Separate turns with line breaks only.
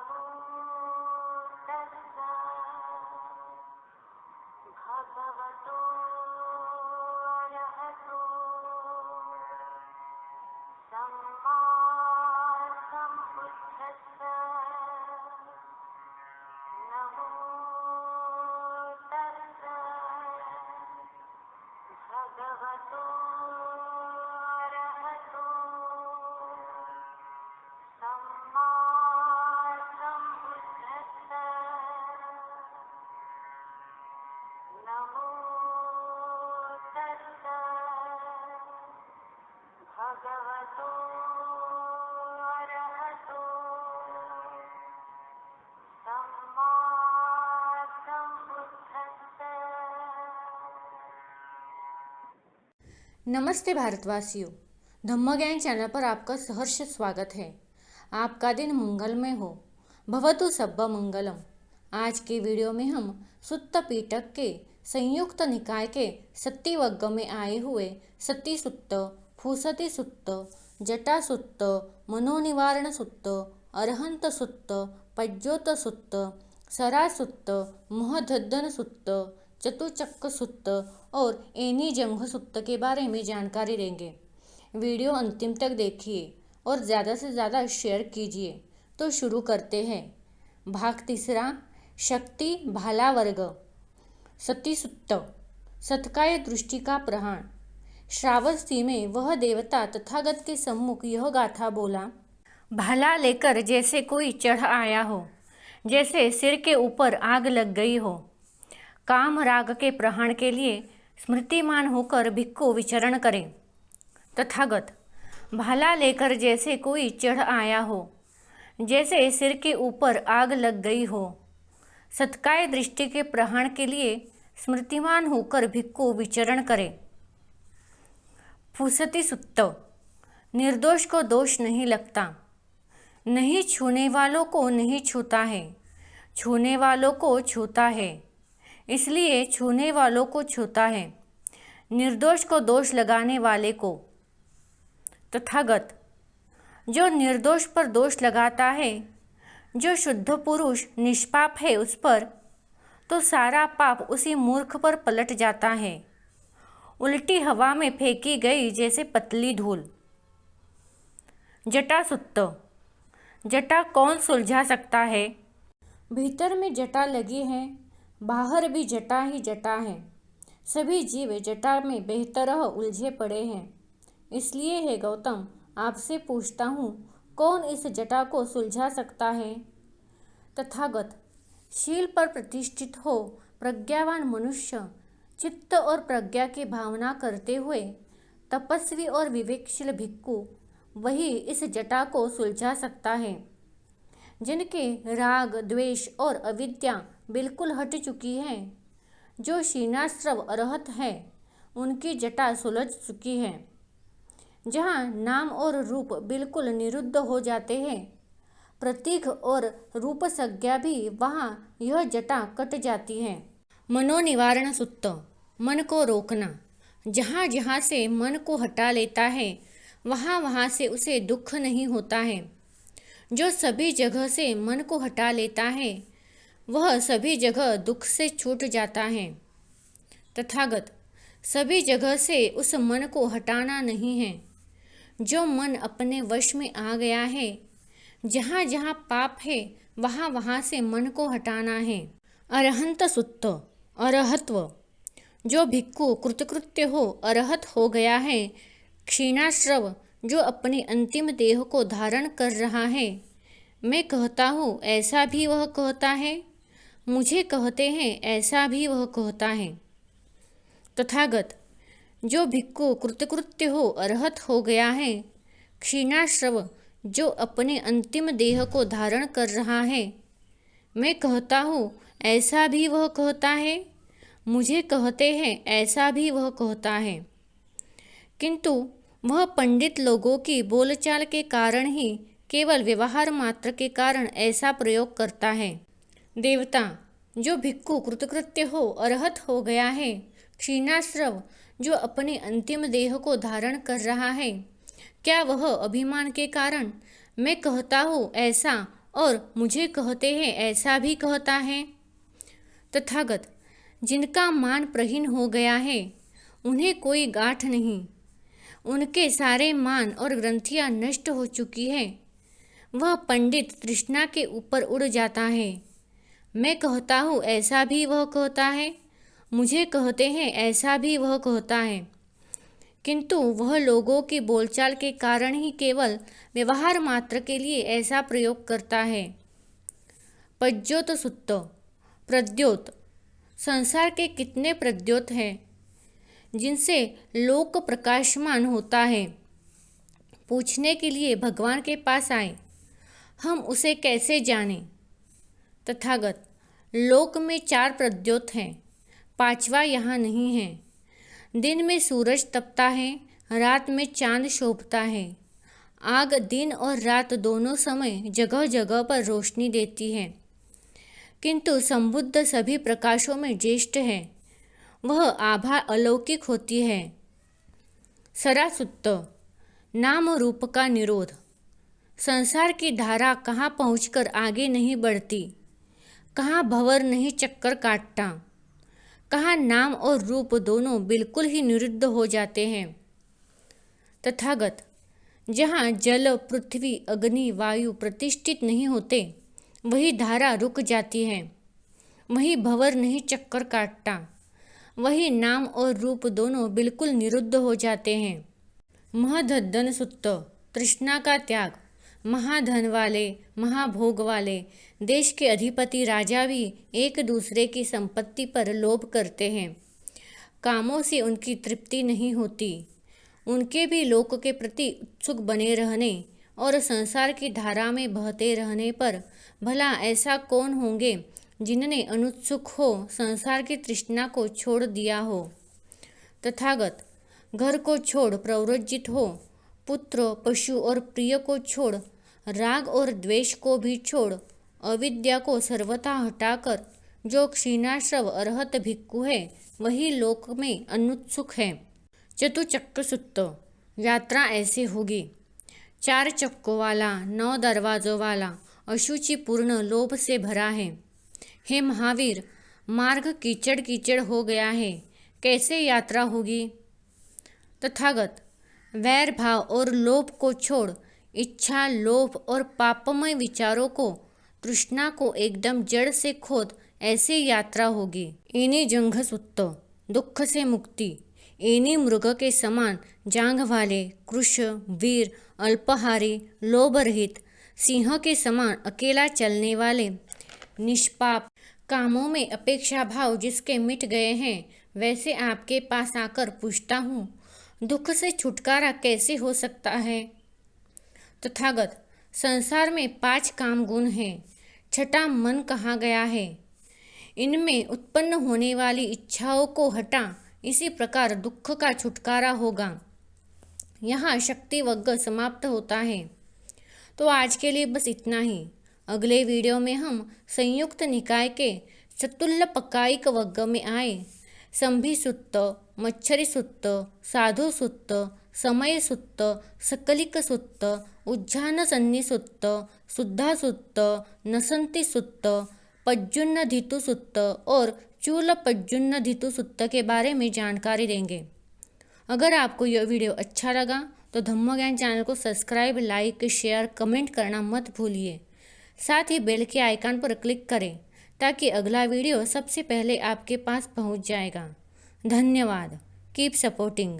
नमो तस्सा भगवतो अरहतो सम्मा सम्बुद्धस्सा नमो तस्सा भगवतो अरहतो सम्मा सम्बुद्धस्सा नमो तस्सा भगवतो अरहतो सम्मा सम्बुद्धस्सा।
नमस्ते भारतवासियों, धम्मज्ञान चैनल पर आपका सहर्ष स्वागत है। आपका दिन मंगलमय हो, भवतु सब्ब मंगलम। आज के वीडियो में हम सुत्त पीटक के संयुक्त निकाय के सत्तिवग्ग में आए हुए सती सुत्त, फूसती सुत्त, जटा सुत्त, मनोनिवारण सुत्त, अरहंत सुत्त, पज्योत सुत्त, सरा सुत्त, महधद्धन सुत्त, चतुचक्र सुत्त और एनी जंघ सुत्त के बारे में जानकारी देंगे। वीडियो अंतिम तक देखिए और ज़्यादा से ज़्यादा शेयर कीजिए। तो शुरू करते हैं। भाग तीसरा, शक्ति भाला वर्ग। सती सुत्त, सतकाय दृष्टि का प्रहाण। श्रावस्ती में वह देवता तथागत के सम्मुख यह गाथा बोला। भाला लेकर जैसे कोई चढ़ आया हो, जैसे सिर के ऊपर आग लग गई हो। काम राग के प्रहाण के लिए स्मृतिमान होकर भिक्खु विचरण करे। तथागत, भाला लेकर जैसे कोई चढ़ आया हो, जैसे सिर के ऊपर आग लग गई हो। सतकाय दृष्टि के प्रहाण के लिए स्मृतिमान होकर भिक्खु विचरण करे। फूसती सुत्त, निर्दोष को दोष नहीं लगता। नहीं छूने वालों को नहीं छूता है, छूने वालों को छूता है, इसलिए छूने वालों को छूता है, निर्दोष को दोष लगाने वाले को। तथागत, जो निर्दोष पर दोष लगाता है, जो शुद्ध पुरुष निष्पाप है उस पर, तो सारा पाप उसी मूर्ख पर पलट जाता है, उल्टी हवा में फेंकी गई जैसे पतली धूल। जटा सुत्त, जटा कौन सुलझा सकता है? भीतर में जटा लगी है, बाहर भी जटा ही जटा है। सभी जीव जटा में बेहतरह उलझे पड़े हैं। इसलिए है गौतम, आपसे पूछता हूँ, कौन इस जटा को सुलझा सकता है? तथागत, शील पर प्रतिष्ठित हो प्रज्ञावान मनुष्य चित्त और प्रज्ञा की भावना करते हुए तपस्वी और विवेकशील भिक्खु वही इस जटा को सुलझा सकता है। जिनके राग, द्वेष और अविद्या बिल्कुल हट चुकी है, जो क्षीणाश्रव अरहत है, उनकी जटा सुलझ चुकी है। जहाँ नाम और रूप बिल्कुल निरुद्ध हो जाते हैं, प्रतीक और रूप संज्ञा भी, वहाँ यह जटा कट जाती है। मनोनिवारण सुत्त, मन को रोकना। जहाँ जहाँ से मन को हटा लेता है, वहाँ वहाँ से उसे दुख नहीं होता है। जो सभी जगह से मन को हटा लेता है, वह सभी जगह दुख से छूट जाता है। तथागत, सभी जगह से उस मन को हटाना नहीं है। जो मन अपने वश में आ गया है, जहाँ जहाँ पाप है, वहाँ वहाँ से मन को हटाना है। अरहंत सुत्त, अरहत्व। जो भिक्खु कृतकृत्य हो, अरहत हो गया है, क्षीणाश्रव, जो अपनी अंतिम देह को धारण कर रहा है। मैं कहता हूँ ऐसा भी वह कहता है, मुझे कहते हैं ऐसा भी वह कहता है। तथागत, जो भिक्खु कृतकृत्य हो, अरहत हो गया है, क्षीणाश्रव, जो अपने अंतिम देह को धारण कर रहा है। मैं कहता हूँ ऐसा भी वह कहता है, मुझे कहते हैं ऐसा भी वह कहता है। किंतु वह पंडित लोगों की बोलचाल के कारण ही, केवल व्यवहार मात्र के कारण ऐसा प्रयोग करता है। देवता, जो भिक्खु कृतकृत्य हो, अरहत हो गया है, क्षीणाश्रव, जो अपने अंतिम देह को धारण कर रहा है, क्या वह अभिमान के कारण मैं कहता हूँ ऐसा और मुझे कहते हैं ऐसा भी कहता है। तथागत, जिनका मान प्रहीन हो गया है उन्हें कोई गांठ नहीं, उनके सारे मान और ग्रंथियां नष्ट हो चुकी है। वह पंडित तृष्णा के ऊपर उड़ जाता है। मैं कहता हूँ ऐसा भी वह कहता है, मुझे कहते हैं ऐसा भी वह कहता है, किंतु वह लोगों की बोलचाल के कारण ही केवल व्यवहार मात्र के लिए ऐसा प्रयोग करता है। पज्योत सुत्त प्रद्योत, संसार के कितने प्रद्योत हैं जिनसे लोक प्रकाशमान होता है। पूछने के लिए भगवान के पास आए, हम उसे कैसे जानें। तथागत, लोक में 4 प्रद्योत हैं, 5वां यहाँ नहीं है। दिन में सूरज तपता है, रात में चांद शोभता है। आग दिन और रात दोनों समय जगह जगह पर रोशनी देती है, किंतु संबुद्ध सभी प्रकाशों में ज्येष्ठ है। वह आभा अलौकिक होती है। सरासुत्त, नाम रूप का निरोध। संसार की धारा कहाँ पहुंचकर आगे नहीं बढ़ती, कहाँ भंवर नहीं चक्कर काटता, कहाँ नाम और रूप दोनों बिल्कुल ही निरुद्ध हो जाते हैं। तथागत, जहाँ जल पृथ्वी अग्नि वायु प्रतिष्ठित नहीं होते वही धारा रुक जाती है, वही भंवर नहीं चक्कर काटता, वही नाम और रूप दोनों बिल्कुल निरुद्ध हो जाते हैं। महधन सुत्त, तृष्णा का त्याग। महाधन वाले, महाभोग वाले, देश के अधिपति राजा भी एक दूसरे की संपत्ति पर लोभ करते हैं। कामों से उनकी तृप्ति नहीं होती। उनके भी लोक के प्रति उत्सुक बने रहने और संसार की धारा में बहते रहने पर भला ऐसा कौन होंगे जिनने अनुत्सुक हो संसार की तृष्णा को छोड़ दिया हो। तथागत, घर को छोड़ प्रव्रजित हो, पुत्र पशु और प्रिय को छोड़, राग और द्वेष को भी छोड़, अविद्या को सर्वथा हटाकर जो क्षीणाश्रव अरहत भिक्खु है वही लोक में अनुत्सुक है। चतुचक्र सुत्त, यात्रा ऐसे होगी। 4 चक्कों वाला, 9 दरवाजों वाला, अशुचिपूर्ण लोभ से भरा है। हे महावीर, मार्ग कीचड़ कीचड़ हो गया है, कैसे यात्रा होगी। तथागत, वैर भाव और लोभ को छोड़, इच्छा लोभ और पापमय विचारों को, तृष्णा को एकदम जड़ से खोद, ऐसे यात्रा होगी। एनी जंघ सुत्त, दुख से मुक्ति। एनी मृग के समान जांघ वाले, कृश, वीर, अल्पहारी, लोभ रहित, सिंह के समान अकेला चलने वाले, निष्पाप, कामों में अपेक्षा भाव जिसके मिट गए हैं, वैसे आपके पास आकर पूछता हूँ, दुख से छुटकारा कैसे हो सकता है। तथागत, संसार में 5 काम गुण हैं, 6ठा मन कहाँ गया है। इनमें उत्पन्न होने वाली इच्छाओं को हटा, इसी प्रकार दुख का छुटकारा होगा। यहाँ शक्ति वर्ग समाप्त होता है। तो आज के लिए बस इतना ही। अगले वीडियो में हम संयुक्त निकाय के चतुल्लपकायिक वर्ग में आए संभि सुत्त, मच्छरी सुत्त, साधु सुत्त, समय सुत्त, सकलिक सुत्त, उज्जान सन्नि सुत्त, शुद्धा सुत्त, नसंति सुत्त, पज्जुन्न धितु सुत्त और चूल पज्जुन्न धितु सुत्त के बारे में जानकारी देंगे। अगर आपको यह वीडियो अच्छा लगा तो धम्म ज्ञान चैनल को सब्सक्राइब, लाइक, शेयर, कमेंट करना मत भूलिए। साथ ही बेल के आइकन पर क्लिक करें ताकि अगला वीडियो सबसे पहले आपके पास पहुंच जाएगा। धन्यवाद। Keep supporting.